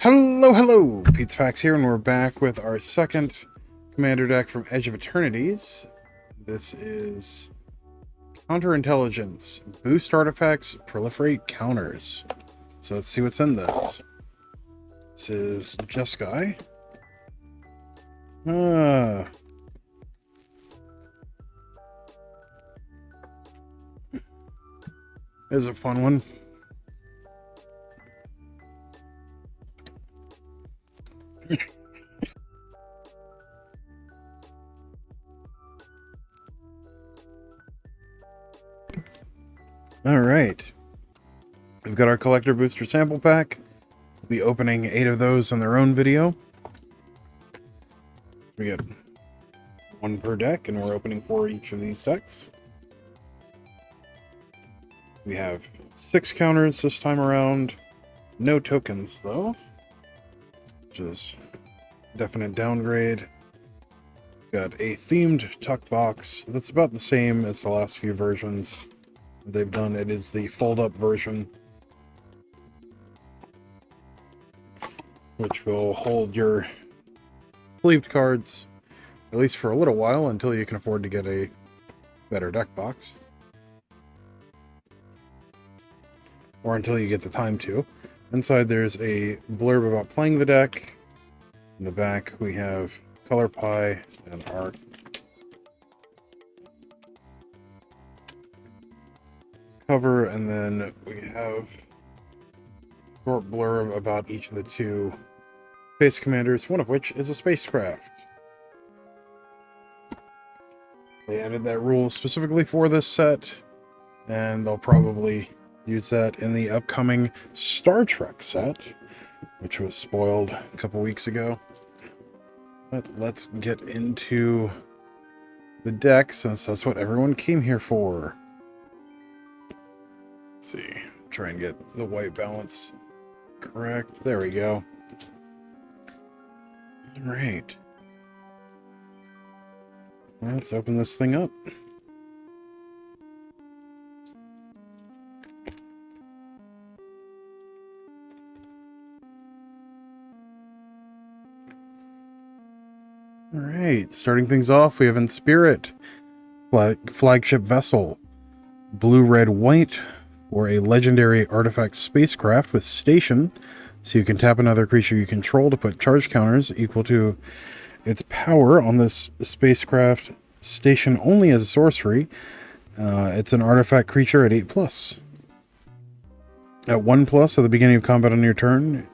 Hello, Artifacts here, and we're back with our second commander deck from Edge of Eternities. This is Counterintelligence, Boost Artifacts, Proliferate Counters. So let's see what's in this. This is Jeskai. There's a fun one. All right, we've got our collector booster sample pack. We'll be opening 8 of those in their own video. We get 1 per deck, and we're opening 4 each of these decks. We have 6 counters this time around. No tokens though, which is a definite downgrade. Got a themed tuck box that's about the same as the last few versions they've done. It is the fold-up version, which will hold your sleeved cards, at least for a little while, until you can afford to get a better deck box. Or until you get the time to. Inside there's a blurb about playing the deck. In the back we have color pie and art. Cover, and then we have a short blurb about each of the 2 space commanders, one of which is a spacecraft. They added that rule specifically for this set, and they'll probably use that in the upcoming Star Trek set, which was spoiled a couple weeks ago. But let's get into the deck, since that's what everyone came here for. Let's see, try and get the white balance correct. There we go. All right. Let's open this thing up. All right, starting things off, we have In Spirit, flagship vessel, blue, red, white, or a legendary artifact spacecraft with station, so you can tap another creature you control to put charge counters equal to its power on this spacecraft station only as a sorcery. It's an artifact creature at 8+. At 1+, at the beginning of combat on your turn,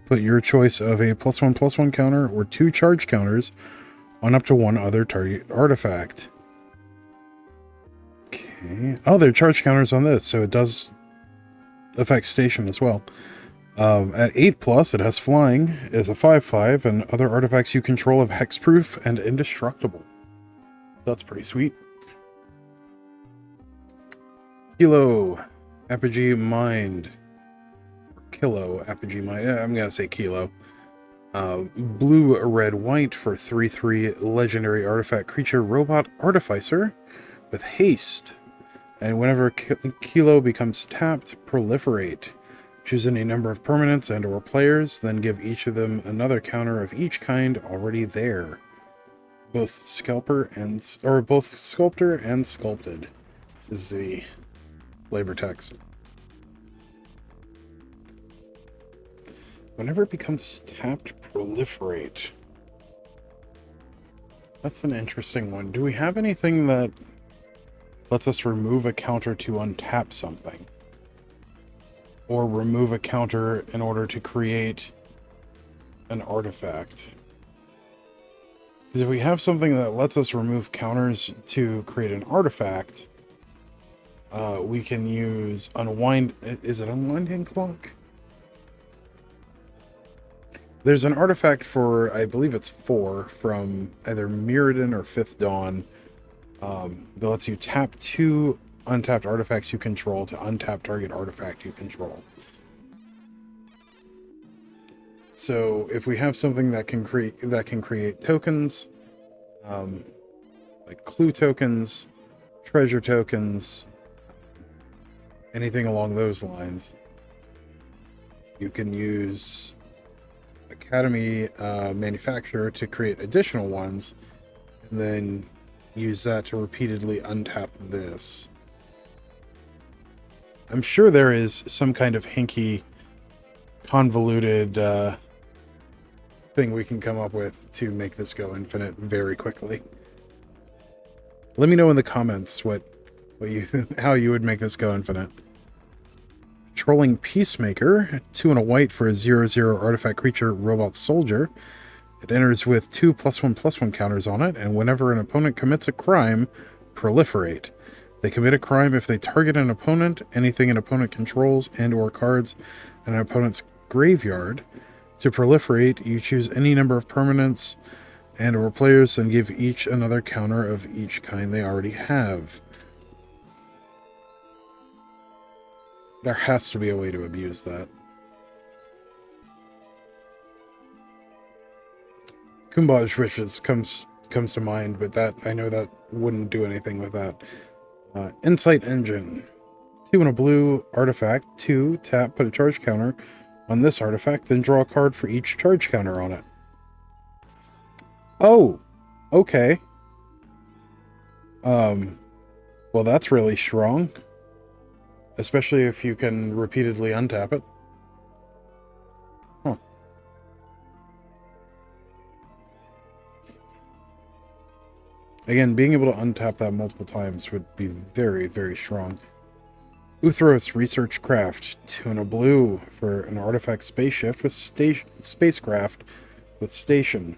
put your choice of a +1/+1 counter or 2 charge counters on up to 1 other target artifact. Okay. Oh, there are charge counters on this, so it does affect station as well. At 8+, it has flying, is a 5/5, and other artifacts you control have hexproof and indestructible. That's pretty sweet. Kilo, Apogee Mind. Or Kilo, Apogee Mind. I'm gonna say Kilo. Blue, red, white for 3/3 legendary artifact creature robot artificer with haste. And whenever Kilo becomes tapped, proliferate. Choose any number of permanents and or players, then give each of them another counter of each kind already there. Both sculptor and sculpted is the flavor text. Whenever it becomes tapped, proliferate. That's an interesting one. Do we have anything that lets us remove a counter to untap something? Or remove a counter in order to create an artifact? Because if we have something that lets us remove counters to create an artifact, we can use Unwind. Is it Unwinding Clock? There's an artifact for, I believe it's 4, from either Mirrodin or Fifth Dawn, that lets you tap 2 untapped artifacts you control to untap target artifact you control. So if we have something that can create tokens, like clue tokens, treasure tokens, anything along those lines, you can use Academy manufacturer to create additional ones, and then use that to repeatedly untap this. I'm sure there is some kind of hinky, convoluted thing we can come up with to make this go infinite very quickly. Let me know in the comments what you how you would make this go infinite. Patrolling Peacemaker, 2 and a white for a 0/0 artifact creature robot soldier. It enters with 2 +1/+1 counters on it, and whenever an opponent commits a crime, proliferate. They commit a crime if they target an opponent, anything an opponent controls, and or cards in an opponent's graveyard. To proliferate, you choose any number of permanents and or players and give each another counter of each kind they already have. There has to be a way to abuse that. Kumbaj Wishes comes to mind, but that I know that wouldn't do anything with that. Insight Engine. 2 and a blue artifact. 2, tap, put a charge counter on this artifact, then draw a card for each charge counter on it. Oh, okay. Well, that's really strong. Especially if you can repeatedly untap it. Huh. Again, being able to untap that multiple times would be very, very strong. Uthros Research Craft, 2 and a blue for an artifact spaceshift with spacecraft with station.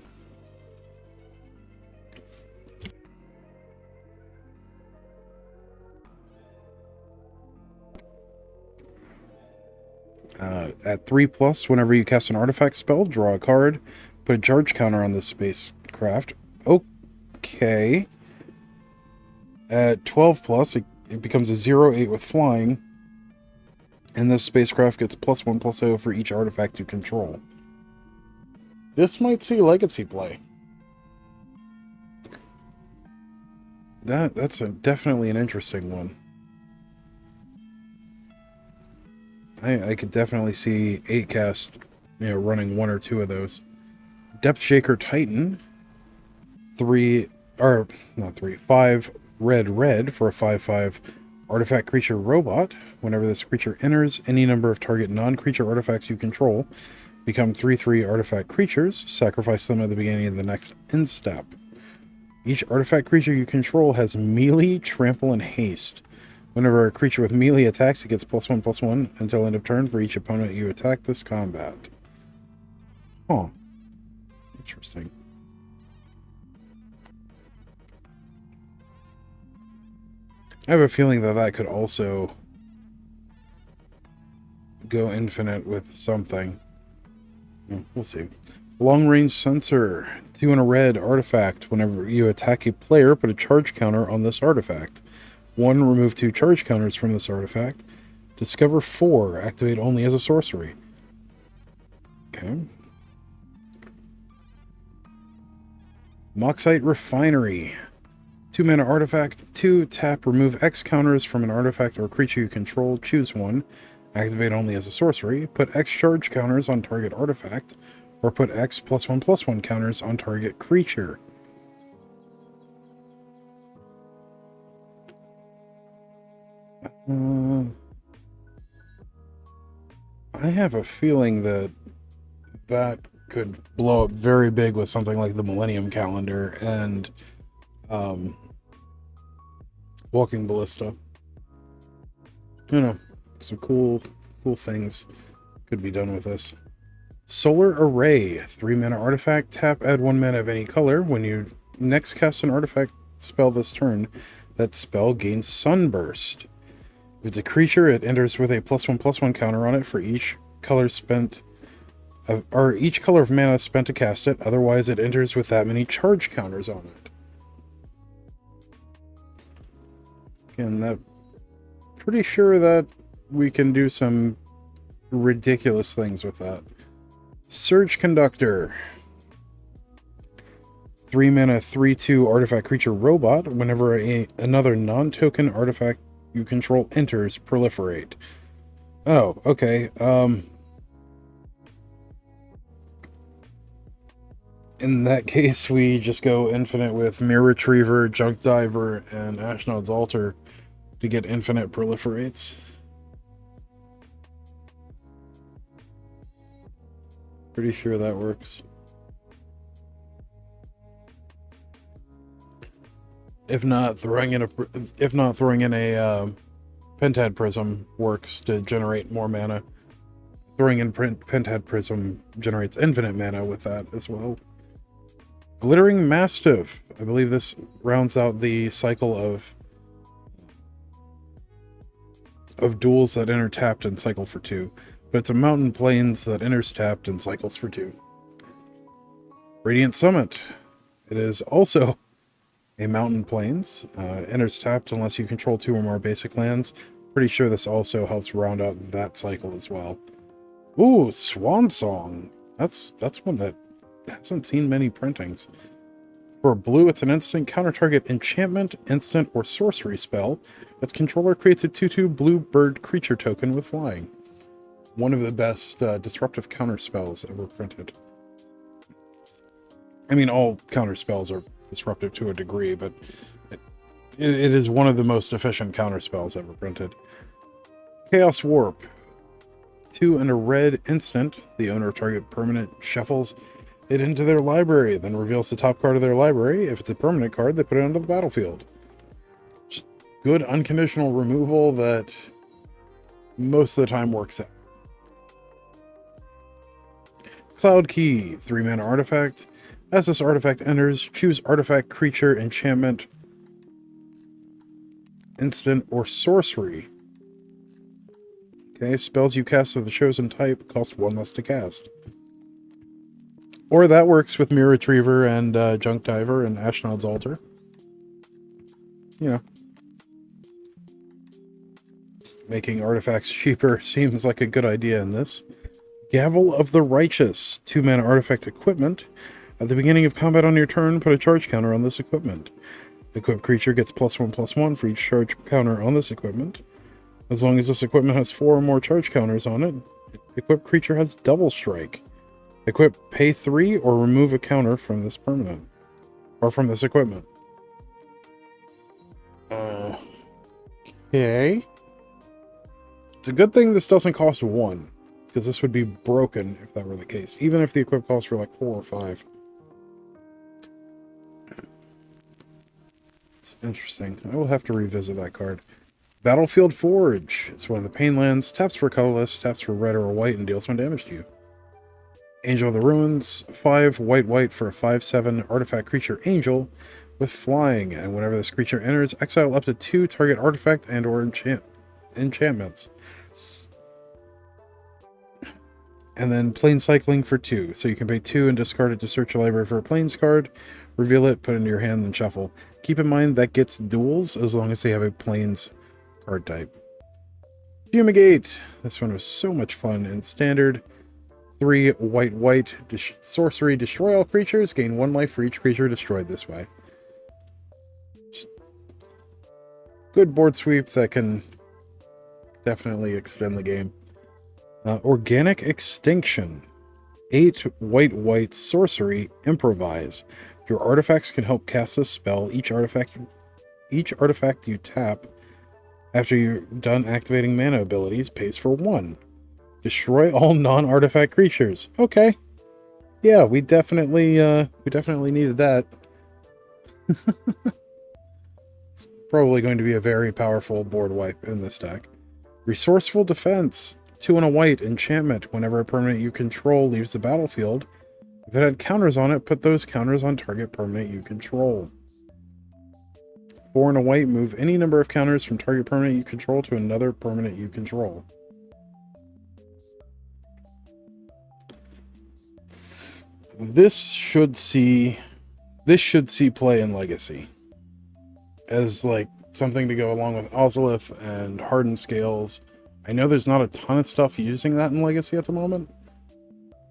At 3+, whenever you cast an artifact spell, draw a card, put a charge counter on this spacecraft. Okay. At 12+, it becomes a 0/8 with flying, and this spacecraft gets +1/+0 for each artifact you control. This might see legacy play. That's definitely an interesting one. I could definitely see 8-cast, running 1 or 2 of those. Depth Shaker Titan, 5 red for a 5/5 artifact creature robot. Whenever this creature enters, any number of target non-creature artifacts you control become 3/3 artifact creatures. Sacrifice them at the beginning of the next end step. Each artifact creature you control has melee, trample, and haste. Whenever a creature with melee attacks, it gets +1/+1 until end of turn for each opponent you attack this combat. Huh. Interesting. I have a feeling that that could also go infinite with something. We'll see. Long range sensor. 2 and a red artifact. Whenever you attack a player, put a charge counter on this artifact. 1, remove 2 charge counters from this artifact. Discover 4, activate only as a sorcery. Okay. Moxite Refinery. 2 mana artifact. 2, tap, remove X counters from an artifact or creature you control. Choose 1, activate only as a sorcery. Put X charge counters on target artifact, or put X +1/+1 counters on target creature. I have a feeling that could blow up very big with something like the Millennium Calendar and Walking Ballista. Some cool things could be done with this. Solar Array, 3 mana artifact, tap, add 1 mana of any color. When you next cast an artifact spell this turn, that spell gains Sunburst. If it's a creature, it enters with a +1/+1 counter on it for each color spent, or each color of mana spent to cast it. Otherwise, it enters with that many charge counters on it. Again, pretty sure that we can do some ridiculous things with that. Surge Conductor. 3 mana, 3/2 artifact creature robot. Whenever another non-token artifact you control enters, proliferate. Oh, okay. In that case, we just go infinite with Mirror Retriever, Junk Diver, and Ashnod's Altar to get infinite proliferates. Pretty sure that works. If not, throwing in a Pentad Prism works to generate more mana. Throwing in Pentad Prism generates infinite mana with that as well. Glittering Mastiff. I believe this rounds out the cycle of duels that enter tapped and cycle for 2. But it's a Mountain Plains that enters tapped and cycles for 2. Radiant Summit. It is also a Mountain Plains. Enters tapped unless you control 2 or more basic lands. Pretty sure this also helps round out that cycle as well. Ooh, Swan Song. That's one that hasn't seen many printings. For blue, it's an instant counter-target enchantment, instant, or sorcery spell. Its controller creates a 2/2 blue bird creature token with flying. One of the best disruptive counter spells ever printed. I mean, all counter spells are disruptive to a degree, but it is one of the most efficient counter spells ever printed. Chaos Warp. 2 and a red instant. The owner of target permanent shuffles it into their library, then reveals the top card of their library. If it's a permanent card, they put it onto the battlefield. Just good unconditional removal that most of the time works out. Cloud Key, 3-mana artifact. As this artifact enters, choose artifact, creature, enchantment, instant, or sorcery. Okay, spells you cast of the chosen type cost 1 less to cast. Or that works with Mirror Retriever and Junk Diver and Ashnod's Altar. You know. Making artifacts cheaper seems like a good idea in this. Gavel of the Righteous, 2-mana artifact equipment. At the beginning of combat on your turn, put a charge counter on this equipment. The equipped creature gets +1/+1 for each charge counter on this equipment. As long as this equipment has 4 or more charge counters on it, the equipped creature has double strike. Equip, pay 3, or remove a counter from this permanent. Or from this equipment. Okay. It's a good thing this doesn't cost 1. Because this would be broken if that were the case. Even if the equip costs for like 4 or 5. It's interesting. I will have to revisit that card. Battlefield Forge. It's one of the pain lands. Taps for colorless, taps for red or white, and deals 1 damage to you. Angel of the Ruins, 5 white for a 5/7 artifact creature angel with flying, and whenever this creature enters, exile up to 2 target artifact and or enchantments. And then plane cycling for 2, so you can pay 2 and discard it to search your library for a planes card, reveal it, put it into your hand, and shuffle. Keep in mind that gets duels as long as they have a planes card type. Fumigate. This one was so much fun in standard. 3 white, sorcery, destroy all creatures, gain 1 life for each creature destroyed this way. Good board sweep that can definitely extend the game. Organic Extinction. 8 white, sorcery, improvise. Your artifacts can help cast this spell. Each artifact you tap after you're done activating mana abilities pays for 1. Destroy all non-artifact creatures. Okay. Yeah, we definitely needed that. It's probably going to be a very powerful board wipe in this deck. Resourceful Defense. 2 and a white, enchantment. Whenever a permanent you control leaves the battlefield, if it had counters on it, put those counters on target permanent you control. 4 and a white, move any number of counters from target permanent you control to another permanent you control. This should see play in Legacy as like something to go along with Ozolith and Hardened Scales. I know there's not a ton of stuff using that in Legacy at the moment,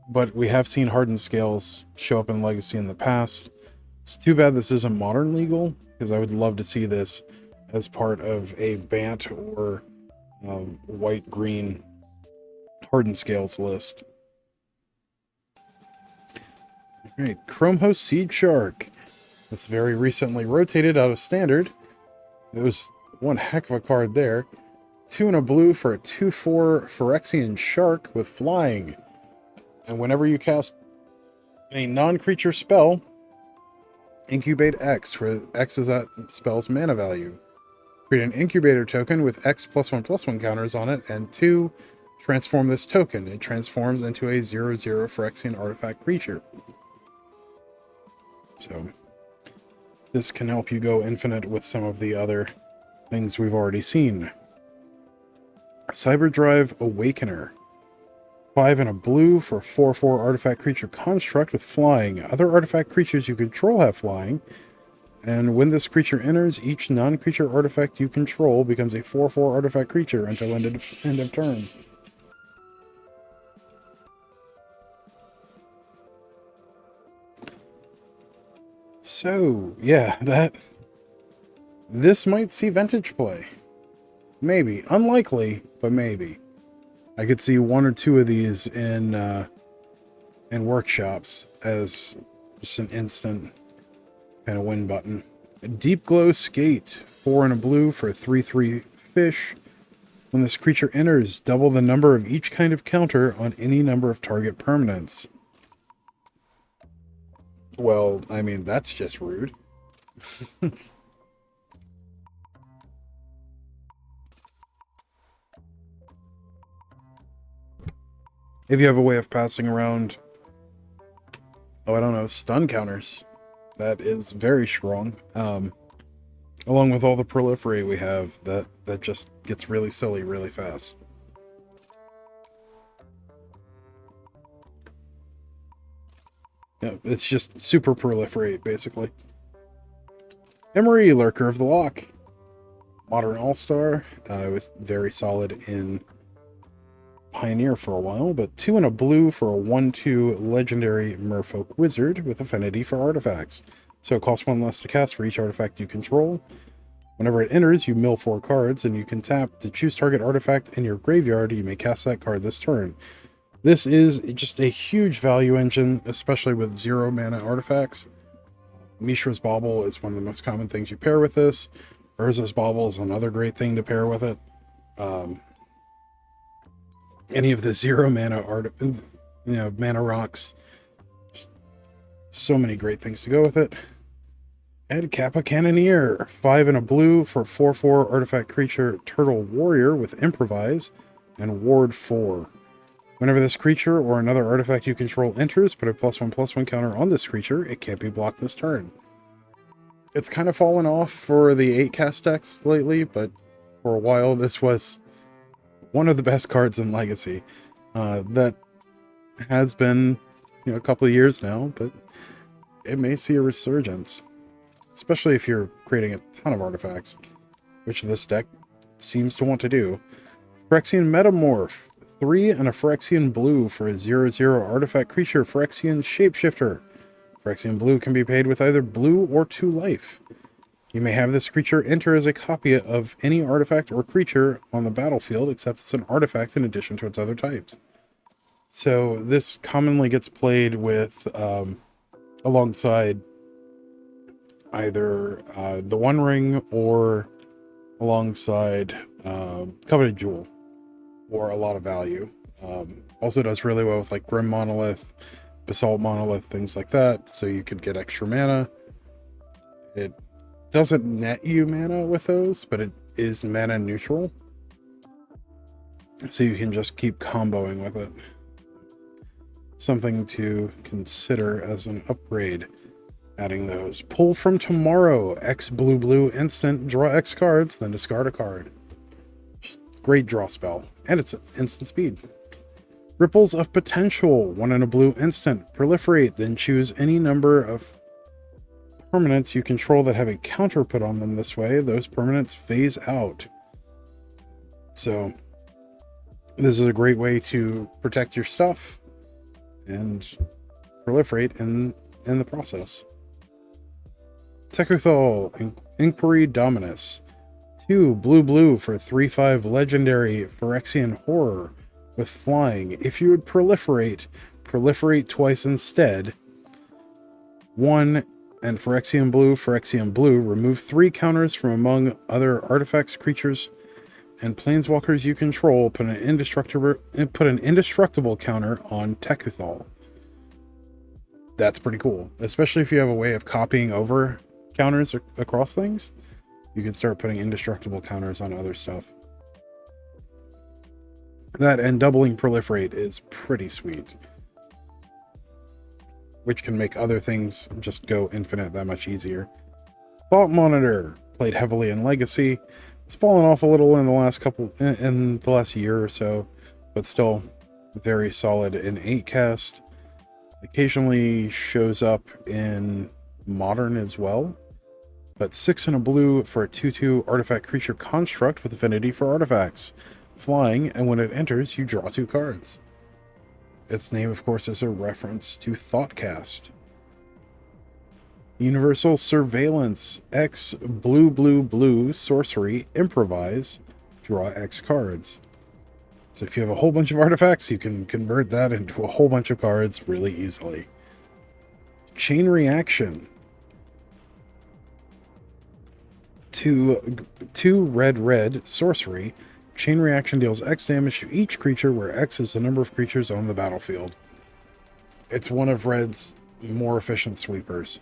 but we have seen Hardened Scales show up in Legacy in the past. It's too bad this isn't modern legal, because I would love to see this as part of a Bant or white-green Hardened Scales list. Alright, Chrome Host Seed Shark. That's very recently rotated out of standard. It was one heck of a card there. 2 and a blue for a 2/4 Phyrexian Shark with flying. And whenever you cast a non-creature spell, incubate X, where X is that spell's mana value. Create an incubator token with X +1/+1 counters on it, and 2, transform this token. It transforms into a 0/0 Phyrexian artifact creature. So, this can help you go infinite with some of the other things we've already seen. Cyberdrive Awakener. 5 and a blue for a 4/4 artifact creature construct with flying. Other artifact creatures you control have flying. And when this creature enters, each non-creature artifact you control becomes a 4/4 artifact creature until end of turn. So, yeah, this might see vintage play. Maybe. Unlikely, but maybe. I could see 1 or 2 of these in workshops as just an instant kind of win button. A Deep Glow Skate, 4 and a blue for a 3/3 fish. When this creature enters, double the number of each kind of counter on any number of target permanents. Well, I mean, that's just rude. If you have a way of passing around, oh, I don't know, stun counters, that is very strong. Along with all the proliferate we have, that just gets really silly really fast. Yeah, it's just super proliferate, basically. Emery, Lurker of the Loch. Modern All-Star. It was very solid in Pioneer for a while, but 2 and a blue for a 1/2 legendary Merfolk Wizard with affinity for artifacts. So it costs 1 less to cast for each artifact you control. Whenever it enters, you mill 4 cards, and you can tap to choose target artifact in your graveyard. You may cast that card this turn. This is just a huge value engine, especially with 0 mana artifacts. Mishra's Bauble is one of the most common things you pair with this. Urza's Bauble is another great thing to pair with it. Any of the 0 mana mana rocks. So many great things to go with it. And Kappa Cannoneer, 5 and a blue for 4/4 artifact creature Turtle Warrior with Improvise and Ward 4. Whenever this creature or another artifact you control enters, put a +1/+1 counter on this creature. It can't be blocked this turn. It's kind of fallen off for the 8 cast decks lately, but for a while this was one of the best cards in Legacy. That has been, a couple of years now, but it may see a resurgence. Especially if you're creating a ton of artifacts, which this deck seems to want to do. Phyrexian Metamorph, 3 and a Phyrexian blue for a 0/0 artifact creature, Phyrexian Shapeshifter. Phyrexian blue can be paid with either blue or 2 life. You may have this creature enter as a copy of any artifact or creature on the battlefield, except it's an artifact in addition to its other types. So this commonly gets played with alongside either the One Ring or alongside Coveted Jewel for a lot of value. Also does really well with like Grim Monolith, Basalt Monolith, things like that, so you could get extra mana. It doesn't net you mana with those, but it is mana neutral, so you can just keep comboing with it. Something to consider as an upgrade. Adding those. Pull from Tomorrow. X blue instant. Draw X cards, then discard a card. Great draw spell. And it's instant speed. Ripples of Potential. 1 and a blue instant. Proliferate, then choose any number of permanents you control that have a counter put on them this way. Those permanents phase out. So, this is a great way to protect your stuff and proliferate in the process. Tekuthal, Inquiry Dominus. 2 blue for 3/5 legendary Phyrexian Horror with flying. If you would proliferate twice instead. 1, and Phyrexian Blue, remove 3 counters from among other artifacts, creatures, and planeswalkers you control. Put an indestructible counter on Tekuthal. That's pretty cool, especially if you have a way of copying over counters across things. You can start putting indestructible counters on other stuff. That and doubling proliferate is pretty sweet, which can make other things just go infinite that much easier. Thought Monitor, played heavily in Legacy. It's fallen off a little in the last year or so, but still very solid in 8-cast. Occasionally shows up in Modern as well. But 6 and a blue for a 2/2 artifact creature construct with affinity for artifacts. Flying, and when it enters, you draw 2 cards. Its name, of course, is a reference to Thoughtcast. Universal Surveillance, X blue sorcery, improvise, draw X cards. So if you have a whole bunch of artifacts, you can convert that into a whole bunch of cards really easily. Chain Reaction. 2 red sorcery. Chain Reaction deals X damage to each creature, where X is the number of creatures on the battlefield. It's one of red's more efficient sweepers.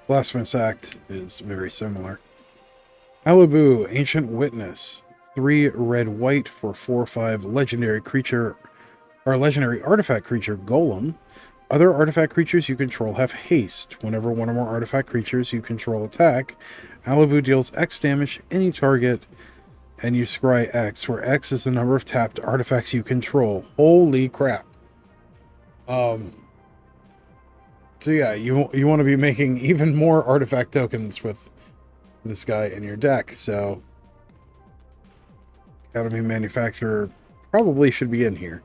Blasphemous Act is very similar. Alibu, Ancient Witness. 3 red-white for 4/5 legendary creature, or legendary artifact creature, Golem. Other artifact creatures you control have haste. Whenever one or more artifact creatures you control attack, Alibu deals X damage to any target, and you scry X, where X is the number of tapped artifacts you control. Holy crap. So yeah, you want to be making even more artifact tokens with this guy in your deck, so Academy Manufacturer probably should be in here.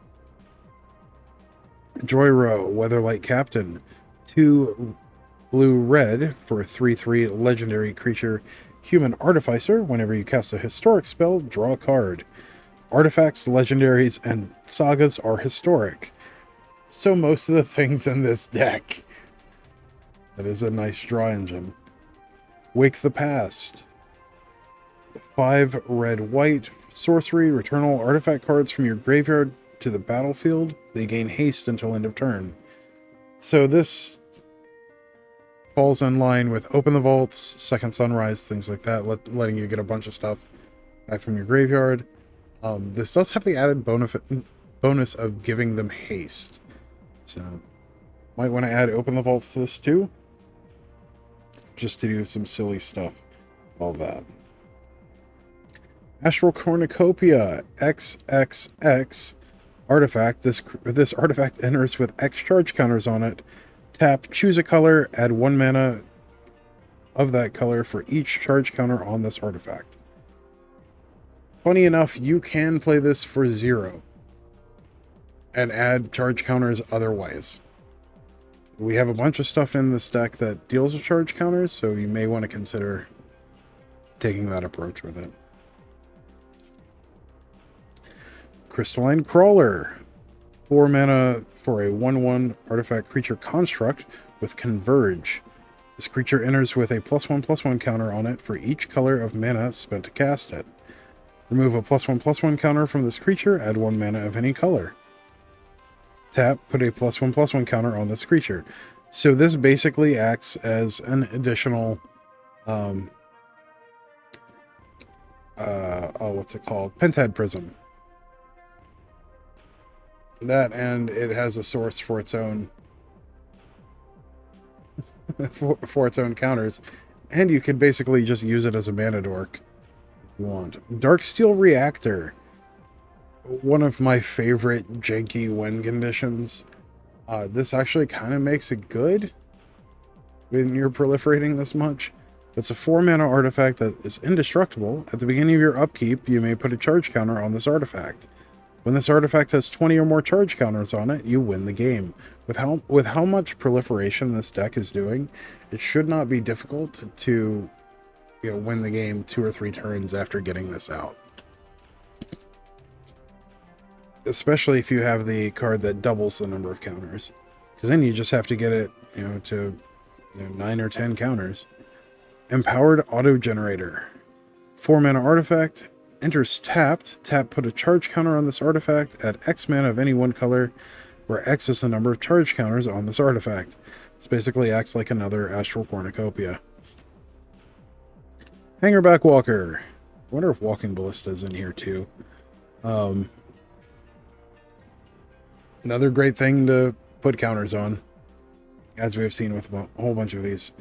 Joyro, Weatherlight Captain, 2 blue-red for a 3/3 legendary creature, Human Artificer. Whenever you cast a historic spell, draw a card. Artifacts, legendaries, and sagas are historic. So most of the things in this deck. That is a nice draw engine. Wake the Past. 5 red-white sorcery, return all artifact cards from your graveyard to the battlefield. They gain haste until end of turn. So this falls in line with Open the Vaults, Second Sunrise, things like that, letting you get a bunch of stuff back from your graveyard. This does have the added bonus of giving them haste. So might want to add Open the Vaults to this too, just to do some silly stuff. All that. Astral Cornucopia, XXX artifact. This artifact enters with X charge counters on it. Tap, choose a color, add 1 mana of that color for each charge counter on this artifact. Funny enough, you can play this for 0 and add charge counters otherwise. We have a bunch of stuff in this deck that deals with charge counters, so you may want to consider taking that approach with it. Crystalline Crawler, 4 mana for a 1/1 artifact creature construct with Converge. This creature enters with a +1/+1 counter on it for each color of mana spent to cast it. Remove a +1/+1 counter from this creature, add 1 mana of any color. Tap, put a +1/+1 counter on this creature. So this basically acts as an additional, what's it called? Pentad Prism. That, and it has a source for its own for its own counters, and you could basically just use it as a mana dork if you want. Darksteel Reactor, one of my favorite janky win conditions. This actually kind of makes it good when you're proliferating this much. It's a 4 mana artifact that is indestructible. At the beginning of your upkeep, you may put a charge counter on this artifact. When this artifact has 20 or more charge counters on it, you win the game. With how much proliferation this deck is doing, it should not be difficult to win the game 2 or 3 turns after getting this out. Especially if you have the card that doubles the number of counters. Because then you just have to get it, to 9 or 10 counters. Empowered Auto Generator. 4-mana artifact. Enters tapped. Tap, put a charge counter on this artifact. Add X mana of any one color, where X is the number of charge counters on this artifact. This basically acts like another Astral Cornucopia. Hangerback Walker. I wonder if Walking Ballista's in here too. Another great thing to put counters on, as we have seen with a whole bunch of these.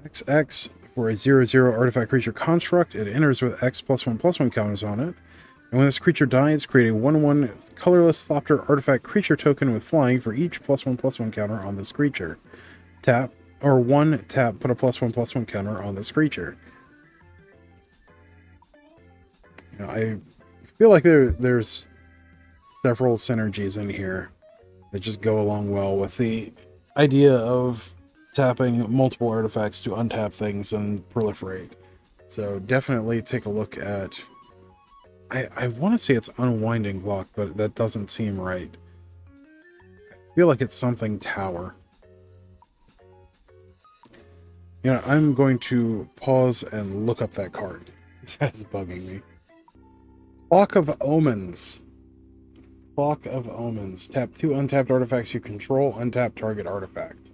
XX, for a 0/0 artifact creature construct, it enters with X +1/+1 counters on it. And when this creature dies, create a 1/1 colorless Thopter artifact creature token with flying for each +1/+1 counter on this creature. Tap, or 1 tap, put a +1/+1 counter on this creature. I feel like there's several synergies in here that just go along well with the idea of tapping multiple artifacts to untap things and proliferate. So definitely take a look at... I want to say it's Unwinding Block, but that doesn't seem right. I feel like it's something tower. I'm going to pause and look up that card. That's bugging me. Flock of Omens. Flock of Omens. Tap 2 untapped artifacts you control. Untap target artifact.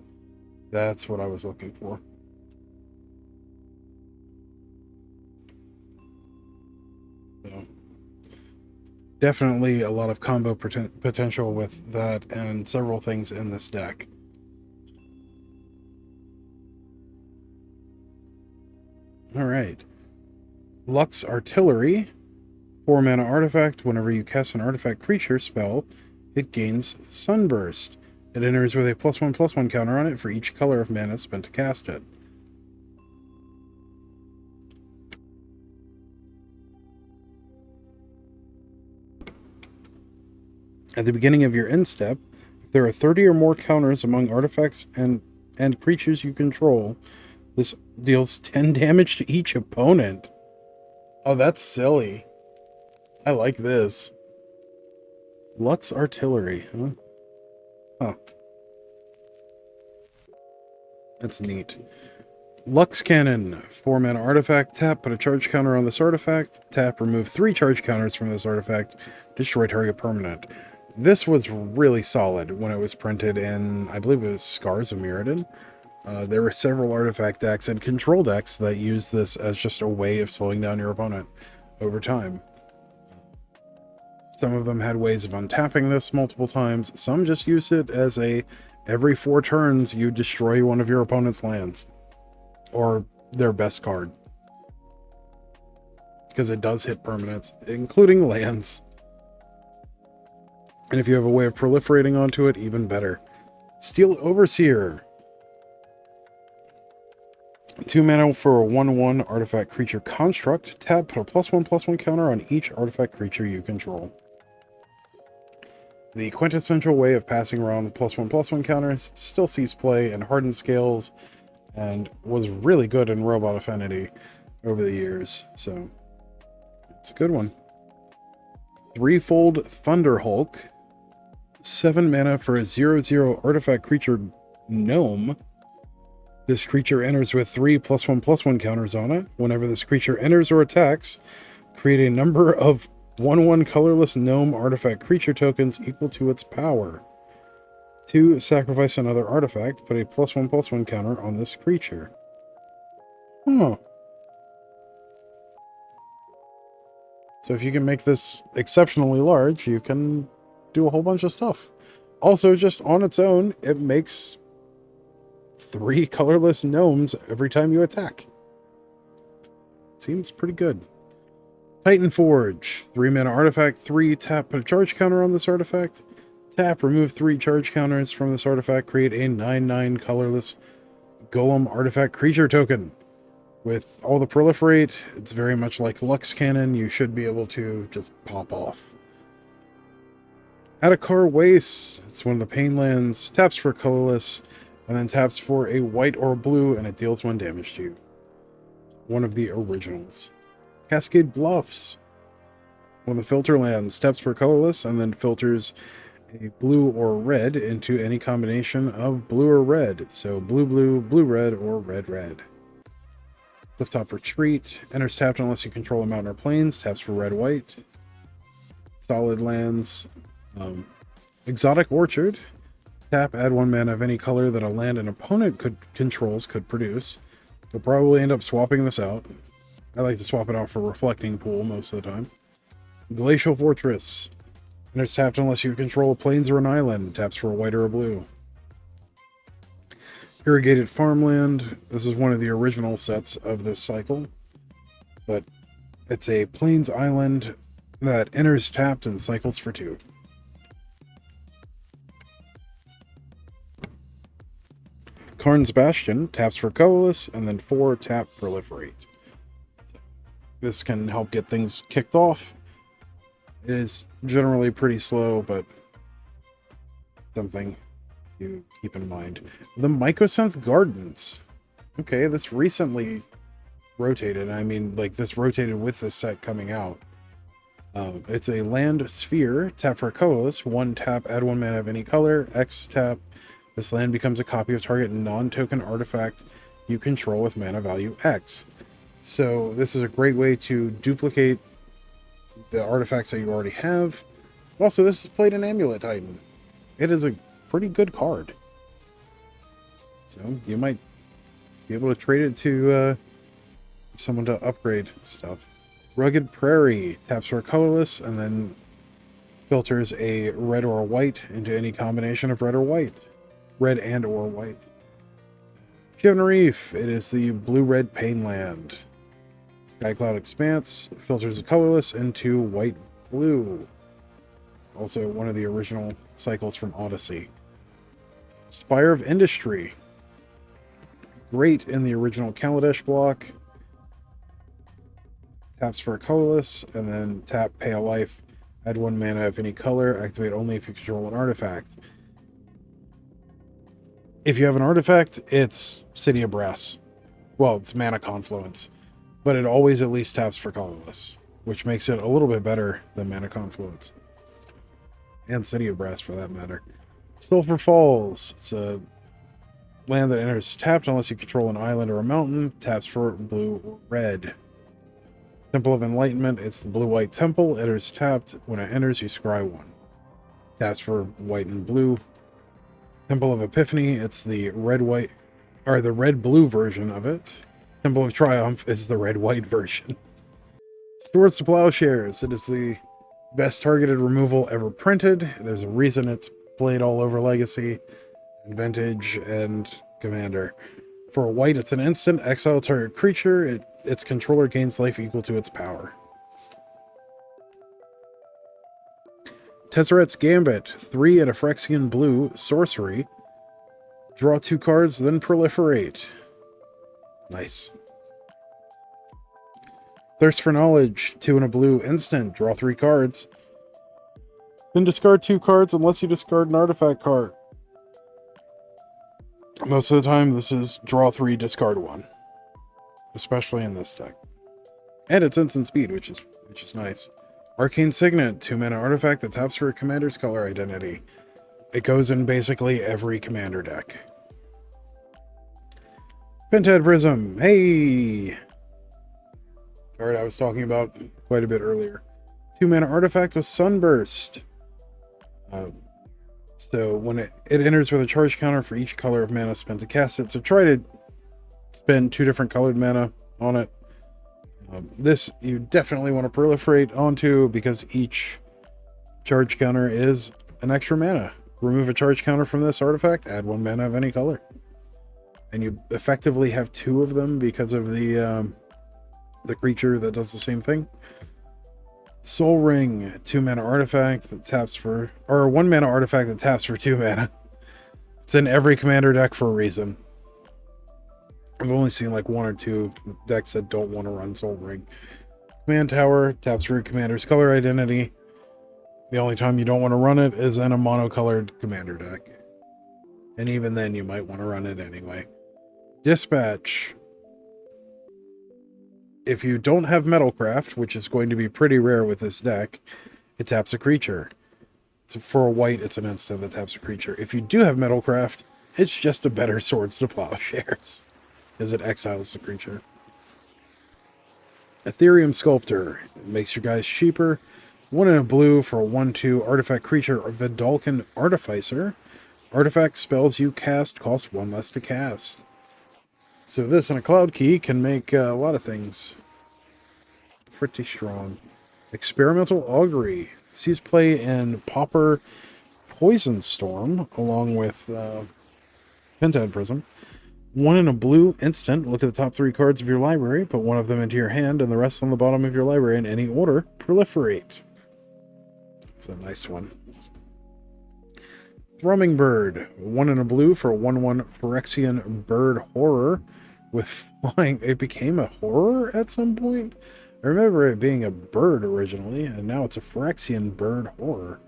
That's what I was looking for. So, definitely a lot of combo potential with that and several things in this deck. Alright. Lux Artillery. 4-mana artifact. Whenever you cast an artifact creature spell, it gains Sunburst. It enters with a +1/+1 counter on it for each color of mana spent to cast it. At the beginning of your end step, if there are 30 or more counters among artifacts and creatures you control, this deals 10 damage to each opponent. Oh, that's silly. I like this. Lux Artillery, huh? Huh. That's neat. Lux Cannon. 4-mana artifact. Tap, put a charge counter on this artifact. Tap, remove 3 charge counters from this artifact. Destroy target permanent. This was really solid when it was printed in, I believe it was Scars of Mirrodin. There were several artifact decks and control decks that used this as just a way of slowing down your opponent over time. Some of them had ways of untapping this multiple times. Some just used it as every 4 turns you destroy one of your opponent's lands. Or their best card. Because it does hit permanents, including lands. And if you have a way of proliferating onto it, even better. Steel Overseer. 2 mana for a 1/1 artifact creature construct. Tap, put a +1/+1 counter on each artifact creature you control. The quintessential way of passing around +1/+1 counters, still sees play in hardened scales, and was really good in Robot Affinity over the years, so it's a good one. Threefold Thunderhulk. 7 mana for a 0/0 artifact creature gnome. This creature enters with 3 +1/+1 counters on it. Whenever this creature enters or attacks, create a number of 1/1 colorless gnome artifact creature tokens equal to its power. 2, sacrifice another artifact, put a +1/+1 counter on this creature. Huh. So if you can make this exceptionally large, you can do a whole bunch of stuff. Also, just on its own, it makes 3 colorless gnomes every time you attack. Seems pretty good. Titan Forge. 3 mana artifact, 3 tap, put a charge counter on this artifact. Tap, remove 3 charge counters from this artifact, create a 9/9 colorless golem artifact creature token. With all the proliferate, it's very much like Lux Cannon. You should be able to just pop off. Adakar Waste. It's one of the pain lands. Taps for colorless, and then taps for a white or blue, and it deals 1 damage to you. One of the originals. Cascade Bluffs. One of the filter lands. Taps for colorless, and then filters a blue or red into any combination of blue or red. So blue, blue, blue, red, or red, red. Clifftop Retreat. Enters tapped unless you control a mountain or plains. Taps for red, white. Solid lands. Exotic Orchard. Tap, add 1 mana of any color that a land an opponent controls could produce. You'll probably end up swapping this out. I like to swap it out for Reflecting Pool most of the time. Glacial Fortress. Enters tapped unless you control a plains or an island. Taps for a white or a blue. Irrigated Farmland. This is one of the original sets of this cycle, but it's a plains island that enters tapped and cycles for 2. Karn's Bastion taps for colorless and then 4 tap proliferate. This can help get things kicked off. It is generally pretty slow, but something to keep in mind. The Mycosynth Gardens. Okay, this recently rotated. I mean, like, this rotated with this set coming out. It's a land sphere. Tap for colorless. 1 tap, add 1 mana of any color. X tap. This land becomes a copy of target non-token artifact you control with mana value X. So this is a great way to duplicate the artifacts that you already have. Also, this is played in Amulet Titan. It is a pretty good card. So you might be able to trade it to someone to upgrade stuff. Rugged Prairie taps for colorless and then filters a red or a white into any combination of red or white. Red and or white. Shivan Reef. It is the blue-red Painland. Skycloud Expanse filters a colorless into white-blue. Also one of the original cycles from Odyssey. Spire of Industry. Great in the original Kaladesh block. Taps for a colorless, and then tap, pay a life, add 1 mana of any color, activate only if you control an artifact. If you have an artifact, it's City of Brass. Well, it's Mana Confluence. But it always at least taps for colorless, which makes it a little bit better than Mana Confluence. And City of Brass, for that matter. Sulphur Falls. It's a land that enters tapped unless you control an island or a mountain. Taps for blue or red. Temple of Enlightenment. It's the blue-white temple. Enters tapped. When it enters, you scry 1. Taps for white and blue. Temple of Epiphany. It's the red-white, or the red-blue version of it. Temple of Triumph is the red-white version. Swords to Plowshares. It is the best targeted removal ever printed. There's a reason it's played all over Legacy, and Vintage, and Commander. For a white, it's an instant. Exile target creature. Its controller gains life equal to its power. Tezzeret's Gambit. 3 and a Phyrexian blue. Sorcery. Draw 2 cards, then proliferate. Nice. Thirst for Knowledge. 2 and a blue. Instant. Draw 3 cards. Then discard 2 cards unless you discard an artifact card. Most of the time, this is draw 3, discard 1. Especially in this deck. And it's instant speed, which is nice. Arcane Signet, 2 mana artifact that taps for a commander's color identity. It goes in basically every commander deck. Pentad Prism, hey! Card I was talking about quite a bit earlier. 2 mana artifact with Sunburst. So when it enters with a charge counter for each color of mana spent to cast it. So try to spend 2 different colored mana on it. This you definitely want to proliferate onto because each charge counter is an extra mana. Remove a charge counter from this artifact, add 1 mana of any color. And you effectively have 2 of them because of the creature that does the same thing. Soul Ring, 2 mana artifact that taps for, or 1 mana artifact that taps for 2 mana. It's in every commander deck for a reason. I've only seen like 1 or 2 decks that don't want to run Soul Ring. Command Tower, taps for your commander's color identity. The only time you don't want to run it is in a monocolored commander deck. And even then you might want to run it anyway. Dispatch. If you don't have Metalcraft, which is going to be pretty rare with this deck, it taps a creature. So for a white, it's an instant that taps a creature. If you do have Metalcraft, it's just a better Swords to Plowshares, because it exiles the creature. Ethereum Sculptor. It makes your guys cheaper. 1 and a blue for a 1/2 artifact creature, Vidalcan Artificer. Artifact spells you cast cost 1 less to cast. So this and a Cloud Key can make a lot of things pretty strong. Experimental Augury. Sees play in Pauper Poison Storm, along with Pentad Prism. 1 and a blue instant. Look at the top 3 cards of your library, put 1 of them into your hand, and the rest on the bottom of your library in any order. Proliferate. It's a nice one. Thrumming Bird. 1 and a blue for a 1/1 Phyrexian Bird Horror. With flying, it became a horror at some point? I remember it being a bird originally, and now it's a Phyrexian Bird Horror.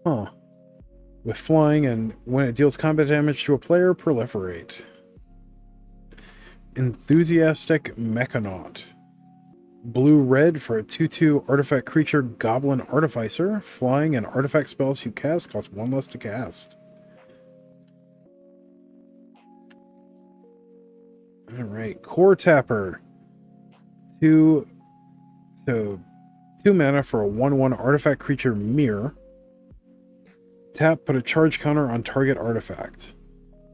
Huh. With flying, and when it deals combat damage to a player, proliferate. Enthusiastic Mechanaut. Blue-red for a 2/2 artifact creature, Goblin Artificer. Flying, and artifact spells you cast cost 1 less to cast. Alright, Core Tapper. 2 mana for a 1/1 artifact creature, Mirror. Tap, put a charge counter on target artifact.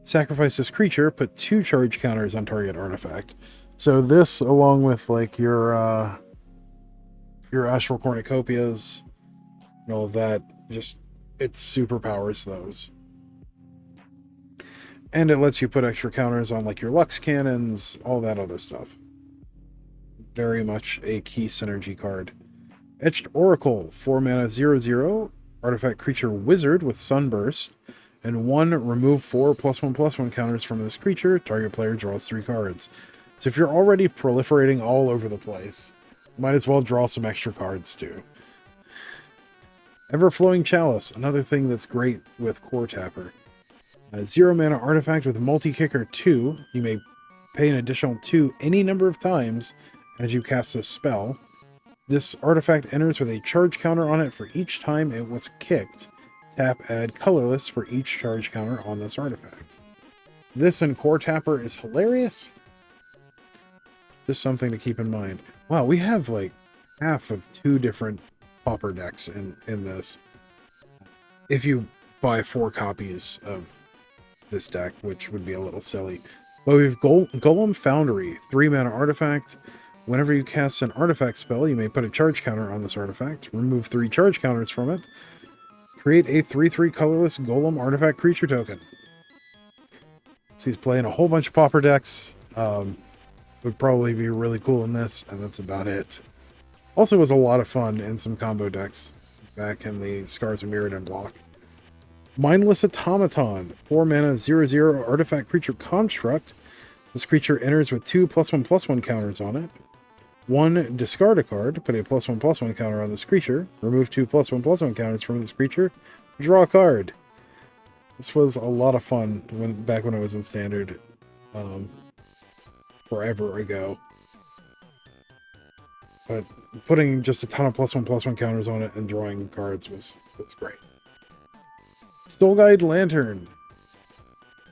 Sacrifice this creature, put 2 charge counters on target artifact. So this, along with like your Astral Cornucopias and all of that, just it superpowers those. And it lets you put extra counters on like your Lux Cannons, all that other stuff. Very much a key synergy card. Etched Oracle, 4 mana 0/0, artifact creature wizard with Sunburst, and 1 remove 4 +1/+1 counters from this creature. Target player draws 3 cards. So if you're already proliferating all over the place, might as well draw some extra cards too. Everflowing Chalice, another thing that's great with Core Tapper. 0 mana artifact with multi-kicker 2. You may pay an additional 2 any number of times as you cast this spell. This artifact enters with a charge counter on it for each time it was kicked. Tap, add colorless for each charge counter on this artifact. This in Core Tapper is hilarious. Just something to keep in mind. Wow, we have like half of 2 different Pauper decks in this. If you buy 4 copies of this deck, which would be a little silly. But we have Golem Foundry, 3 mana artifact. Whenever you cast an artifact spell, you may put a charge counter on this artifact. Remove 3 charge counters from it. Create a 3/3 colorless Golem artifact creature token. So he's playing a whole bunch of Pauper decks. Would probably be really cool in this, and that's about it. Also was a lot of fun in some combo decks back in the Scars of Mirrodin block. Mindless Automaton, 4 mana 0/0 artifact creature construct. This creature enters with 2 +1/+1 counters on it. 1, discard a card, put a +1/+1 counter on this creature. Remove 2 +1/+1 counters from this creature. Draw a card. This was a lot of fun back when it was in Standard, forever ago. But putting just a ton of +1/+1 counters on it and drawing cards was great. Soulguide Lantern,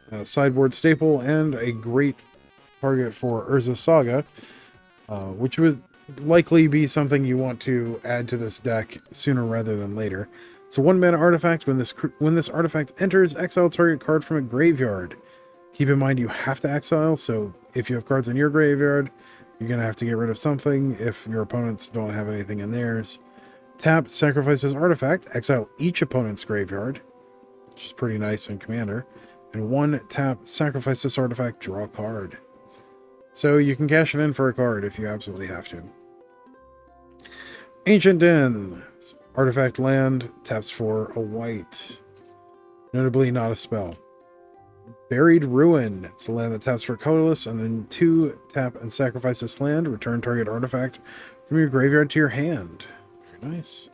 a sideboard staple and a great target for Urza Saga, which would likely be something you want to add to this deck sooner rather than later. It's a 1 mana artifact. When this artifact enters, exile target card from a graveyard. Keep in mind you have to exile, so if you have cards in your graveyard, you're going to have to get rid of something if your opponents don't have anything in theirs. Tap, sacrifice this artifact, exile each opponent's graveyard, which is pretty nice in Commander. And 1 tap, sacrifice this artifact, draw a card. So you can cash it in for a card if you absolutely have to. Ancient Den, artifact land, taps for a white. Notably not a spell. Buried Ruin, it's a land that taps for colorless, and then 2 tap and sacrifice this land, return target artifact from your graveyard to your hand. Very nice.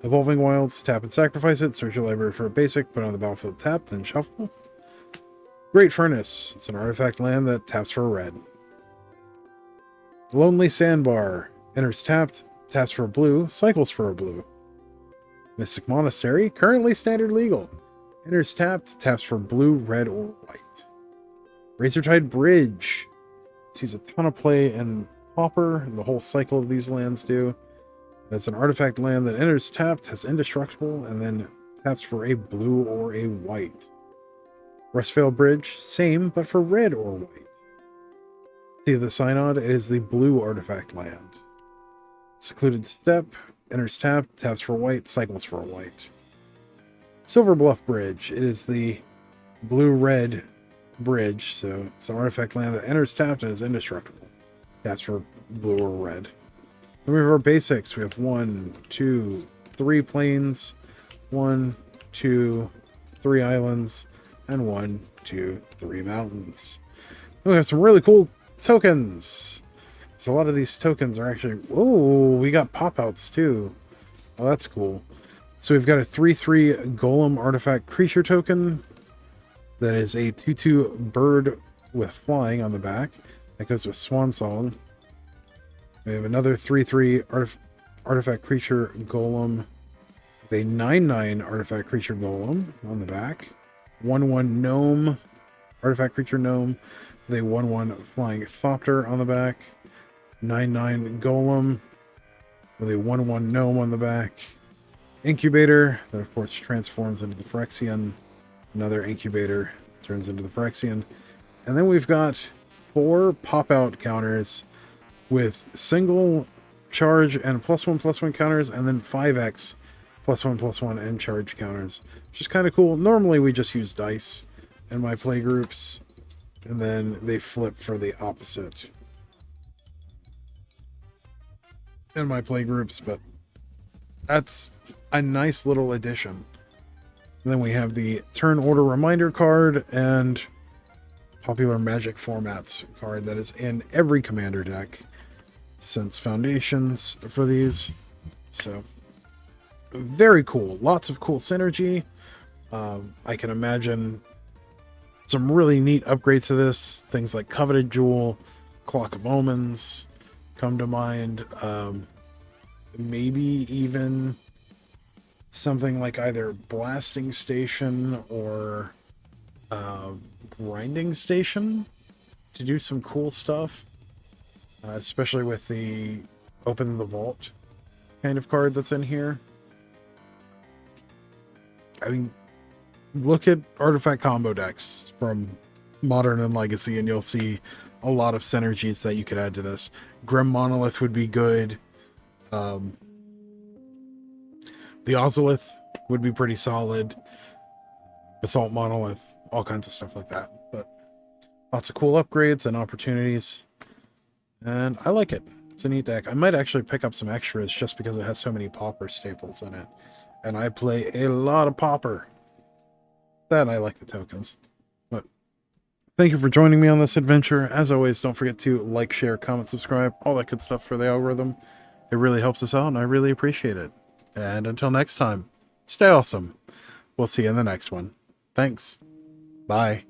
Evolving Wilds, tap and sacrifice it, search your library for a basic, put it on the battlefield, tap, then shuffle. Great Furnace, it's an artifact land that taps for a red. Lonely Sandbar, enters tapped, taps for a blue, cycles for a blue. Mystic Monastery, currently standard legal. Enters tapped, taps for blue, red, or white. Razortide Bridge. Sees a ton of play in Pauper, the whole cycle of these lands do. It's an artifact land that enters tapped, has indestructible, and then taps for a blue or a white. Rustveil Bridge, same, but for red or white. See the Synod is the blue artifact land. Secluded Step, enters tapped, taps for white, cycles for a white. Silver Bluff Bridge, it is the blue-red bridge, so it's an artifact land that enters tapped and is indestructible. Taps for blue or red. Then we have our basics. We have 1, 2, 3 plains, 1, 2, 3 islands, and 1, 2, 3 mountains. Then we have some really cool tokens. So a lot of these tokens are actually... Oh, we got pop-outs too. Oh, that's cool. So we've got a 3/3 Golem Artifact Creature token. That is a 2/2 bird with flying on the back. That goes with Swan Song. We have another 3/3 Artifact Creature Golem. With a 9/9 Artifact Creature Golem on the back. 1/1 Gnome. Artifact Creature Gnome. With a 1/1 Flying Thopter on the back. 9/9 Golem. With a 1/1 Gnome on the back. Incubator, that of course transforms into the Phyrexian. Another Incubator turns into the Phyrexian. And then we've got 4 pop-out counters with single charge and +1/+1 counters, and then 5x +1/+1 and charge counters, which is kind of cool. Normally we just use dice in my play groups, and then they flip for the opposite in my play groups, but that's a nice little addition. And then we have the turn order reminder card and popular Magic formats card that is in every commander deck since Foundations for these. So very cool. Lots of cool synergy. I can imagine some really neat upgrades to this. Things like Coveted Jewel, Clock of Omens come to mind. Maybe even something like either Blasting Station or Grinding Station to do some cool stuff, especially with the Open the Vault kind of card that's in here. I mean, look at artifact combo decks from Modern and Legacy and you'll see a lot of synergies that you could add to this. Grim Monolith would be good. The Ozolith would be pretty solid. Basalt Monolith, all kinds of stuff like that. But lots of cool upgrades and opportunities. And I like it. It's a neat deck. I might actually pick up some extras just because it has so many Pauper staples in it. And I play a lot of Pauper. Then I like the tokens. But thank you for joining me on this adventure. As always, don't forget to like, share, comment, subscribe, all that good stuff for the algorithm. It really helps us out and I really appreciate it. And until next time, stay awesome. We'll see you in the next one. Thanks. Bye.